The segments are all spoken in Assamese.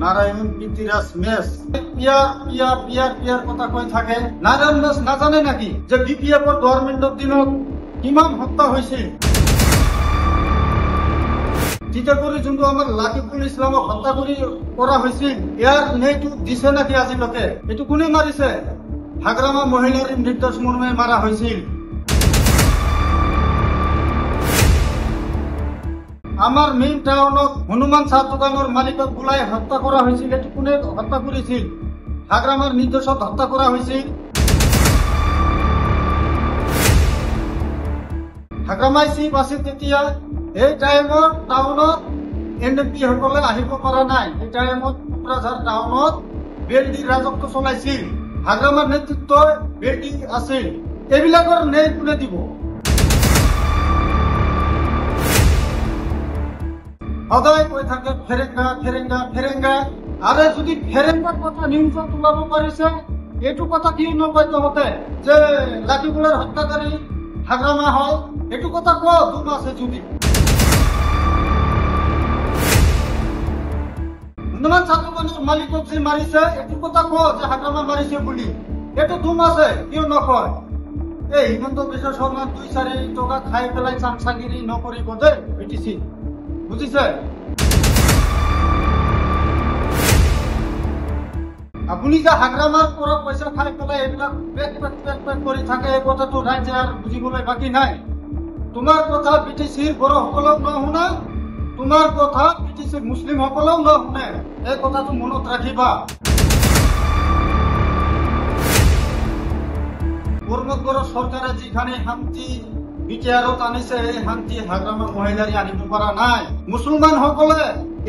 নাৰায়ণ পিতিৰাজ মেস পিয়াৰ পিয়াৰ পিয়াৰ পিয়াৰ কথা কৈ থাকে। নাৰায়ণ মেস নাজানে নাকি যে বিপিএফৰ গভৰ্ণমেণ্টৰ দিনত কিমান হত্যা হৈছিল? তেতিয়া কৰি যোনটো আমাৰ লাকিবুল ইছলামক হত্যা কৰা হৈছিল, ইয়াৰ ন্যায়টো দিছে নাকি আজিলৈকে? এইটো কোনে মাৰিছে? হাগ্ৰামা মহিলাৰ নিৰ্দোষ মৰ্মে মাৰা হৈছিল। আমার মেইন টাউনত হনুমান চাহ দোকানের মালিকক বুলাই হত্যা করা হয়েছিল। এটি কোনে হত্যা করেছিল? হাগ্রামার নির্দেশত হত্যা করা হয়েছিল। হাগ্রামাই চিফ আছিল তেতিয়া। এই টাইমত টাউনত এনএমপি সকলে আহিব পৰা নাই। এই টাইমত কোকৰাঝাৰ টাউনত বেলডি ৰাজত্ব চলাইছিল। হাগ্ৰামাৰ নেতৃত্বই বেলডি আছিল। এইবিলাকৰ ন্যায় কোনে দিব? সদায় কৈ থাকে ফেৰেঙ্গা ফেৰেঙ্গা ফেৰেঙ্গা। আৰে যদি ফেৰেঙ্গাৰ কথা নিউজত ওলাব পাৰিছে, এইটো কথা কিয় নকয় তহঁতে যে লাকিবুলৰ হত্যাকাৰী হাগ্ৰামা হয়? এইটো কথা ক দুম আছে যদি। হনুমান চাহ দোকানৰ মালিকক যে মাৰিছে, এইটো কথা ক যে হাগ্ৰামা মাৰিছে বুলি। এইটো দুম আছে, কিয় নকয়? এই হিমন্ত বিশ্ব শৰ্মাৰ 2-4 টকা খাই পেলাই চামচাগিৰি নকৰিব দেই বিটিচি, বুজিছে? আপুনি যে হাগ্ৰামাৰ পৰা পইচা খাই পেলাই এইবিলাক পেক কৰি থাকে, এই কথাটো ৰাইজে আৰু বুজিবলৈ বাকী নাই। তোমাৰ কথা বিটিচিৰ বড়োসকলেও নুশুনে, তোমাৰ কথা বিটিচিৰ মুছলিমসকলেও নুশুনে। এই কথাটো মনত ৰাখিবা। পূৰ্বগড় চৰকাৰে যিখানে শান্তি বিটিআৰত আনিছে, এই শান্তি হাগ্ৰামা মহিলাৰে আনিব পৰা নাই। মুছলমান সকলে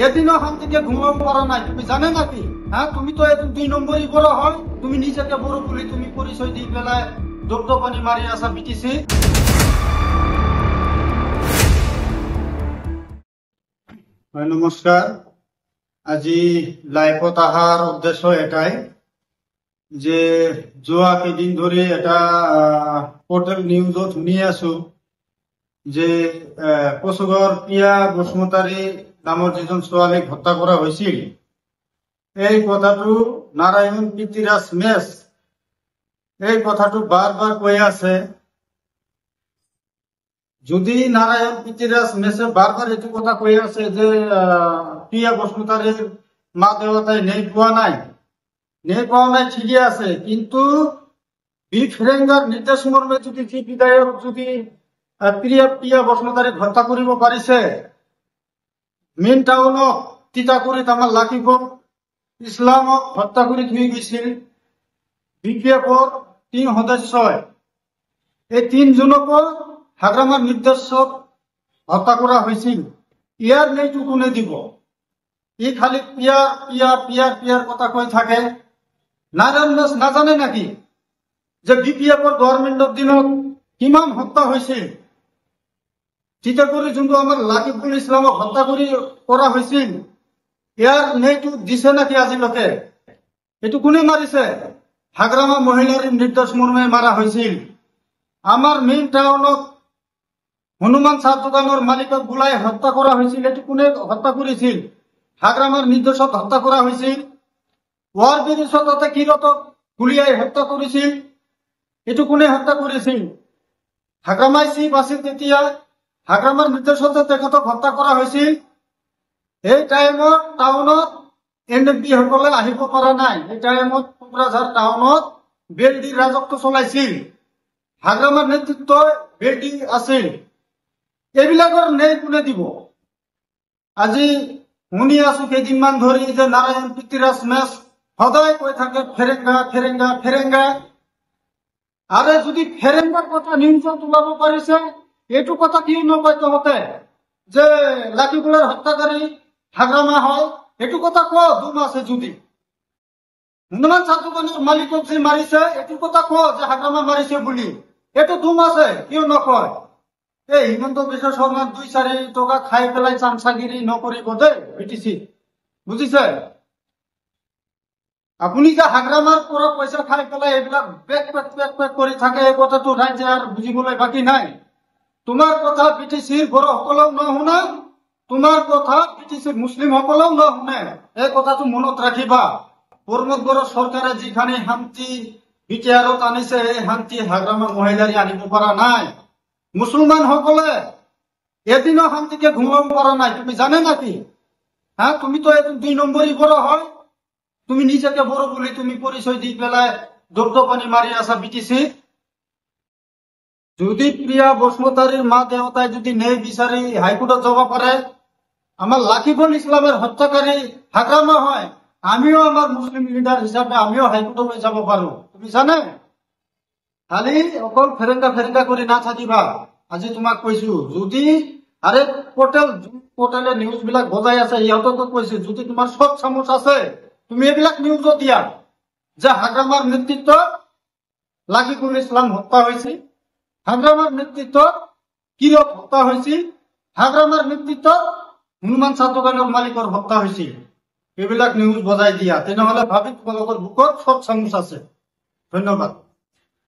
এদিনো শান্তিকে ঘুমাব পৰা নাই। তুমি জানে নাকি? তুমি তো 2 নম্বৰী বড়ো হয়। তুমি নিজকে বড়ো বুলি তুমি পৰিচয় দি পেলাই দপদপনি মাৰি আছা বিটিচি। হয়, নমস্কাৰ। আজি লাইভত অহাৰ উদ্দেশ্য এটাই যে যোৱা কেইদিন ধৰি এটা পোৰ্টেল নিউজত শুনি আছো যে কচুগড় পিয়া বসুমতাৰী নামৰ যিজন ছোৱালীক হত্যা কৰা হৈছিল, এই কথাটো নাৰায়ণ পিতিৰাজ মেস এই কথাটো বাৰ বাৰ কৈ আছে। যদি নাৰায়ণ পিতিৰাজ মেসে বাৰ বাৰ এইটো কথা কৈ আছে যে পিয়া বসুমতাৰীৰ মা দেউতাই ন্যায় পোৱা নাই, ঠিকই আছে, কিন্তু ফেৰেঙ্গাৰ নিৰ্দেশ মৰ্মে যদি যি বিধায়ক যদি পিয়া বসুমতাৰীক হত্যা কৰিব পাৰিছে, মেইন টাউনত তিতাকুৰিত আমাৰ লাকিবুল ইছলামক হত্যা কৰি থৈ গৈছিল বিপিএফৰ 3 সদস্যই। এই 3 জনকো হাগ্ৰামাৰ নিৰ্দেশত হত্যা কৰা হৈছিল। ইয়াৰ ন্যায়টো কোনে দিব? ই খালি পিয়াৰ পিয়াৰ পিয়াৰ পিয়াৰ কথা কৈ থাকে। নাৰায়ণ মেস নাজানে নাকি যে বিপিএফৰ গভৰ্ণমেণ্টৰ দিনত কিমান হত্যা হৈছিল? তেতিয়া কৰি যোনটো আমাৰ লাকিবুল ইছলামক হত্যা কৰা হৈছিল, ইয়াৰ ন্যায়টো দিছে নাকি আজিলৈকে? এইটো কোনে মাৰিছে? হাগ্ৰামা মহিলাৰ নিৰ্দোষ মৰ্মে মাৰা হৈছিল। আমাৰ মেইন টাউনত হনুমান চাহ দোকানৰ মালিকক বুলাই হত্যা কৰা হৈছিল। এইটো কোনে হত্যা কৰিছিল? হাগ্ৰামাৰ নিৰ্দেশত হত্যা কৰা হৈছিল। ওয়ার ব্রিজত তাতে কিরতক গুলিয়াই হত্যা করেছিল। এইটো কোনে হত্যা করেছিল? হাগ্রামাই চিফ আছিল তেতিয়া। হাগ্রামার নির্দেশতে তেখেতক হত্যা কৰা হৈছিল। এই টাইমত টাউনত এনএমপি সকলে আহিব পৰা নাই। এই টাইমত কোকৰাঝাৰ টাউনত বেলডি ৰাজত্ব চলাইছিল। হাগ্ৰামাৰ নেতৃত্বই বেলডি আছিল। এইবিলাকৰ ন্যায় কোনে দিব? আজি শুনি আছো কেইদিনমান ধৰি যে নাৰায়ণ পিতিৰাজ মেস সদায় কৈ থাকে ফেৰেঙ্গা ফেৰেঙ্গা ফেৰেঙ্গা। আৰে যদি ফেৰেঙ্গাৰ কথা নিউজত ওলাব পাৰিছে, এইটো কথা কিয় নকয় তহঁতে যে লাকিবুলৰ হত্যাকাৰী হাগ্ৰামা হয়? এইটো কথা ক দুম আছে যদি। হনুমান চাহ দোকানৰ মালিকক যে মাৰিছে, এইটো কথা ক যে হাগ্ৰামা মাৰিছে বুলি। এইটো দুম আছে, কিয় নকয়? এই হিমন্ত বিশ্ব শৰ্মাৰ 2-4 টকা খাই পেলাই চামচাগিৰি নকৰিব দেই বিটিচি, বুজিছে? আপুনি যে হাগ্ৰামাৰ পৰা পইচা খাই পেলাই এইবিলাক পেক কৰি থাকে, এই কথাটো ৰাইজে আৰু বুজিবলৈ বাকী নাই। তোমাৰ কথা বিটিচিৰ বড়োসকলেও নুশুনে, তোমাৰ কথা বিটিসি মুসলিম সকলেও নুশুনে। এই কথাটো মনত ৰাখিবা। প্ৰমোদ বড়ো চৰকাৰে যিখানি শান্তি বিটিআৰত আনিছে, এই শান্তি হাগ্ৰামা মহিলাৰী আনিব পৰা নাই। মুছলমান সকলে এদিনও শান্তিকে ঘুমাব পৰা নাই। তুমি জানে নাকি? হ্যাঁ, তুমি তো এদিন 2 নম্বরই বড় হয়। তুমি নিজেকে বড় বলে তুমি পরিচয় দি পেলায় দব্দপানি মারি আসা বিটিসি। যদি প্রিয়া বসুমতারীর মা দেবতায় যদি ন্যায় বিচারি হাইকোর্টে যাব পারে, আমার লাকিবুল ইসলামের হত্যাকারী হাগ্রামা হয়, আমিও আমার মুসলিম লিডার হিসাবে আমিও হাইকোর্টে যাব পারো। তুমি জানে? খালি অকল ফেরেঙ্গা করে না থাকিবা। আজি তোমাক কৈছো, যদি আরে পোর্টেলে নিউজ বিলাক বজাই আছে, ইহঁতকো কৈছো, যদি তোমাৰ সব চামুচ আছে তুমি এইবিলাক নিউজো দিয়া যে হাগ্রামার নেতৃত্বত লাকিবুল ইসলাম হত্যা হয়েছে, হাগ্রামার নেতৃত্বত কিরক হত্যা হয়েছে, হাগ্রামার নেতৃত্বত হনুমান চাহ দোকানের মালিকৰ হত্যা হয়েছে। এইবিলাক নিউজ বজাই দিয়া, তেনেহলে ভাবি তোমালোকৰ বুকত সব চামুচ আছে। ধন্যবাদ।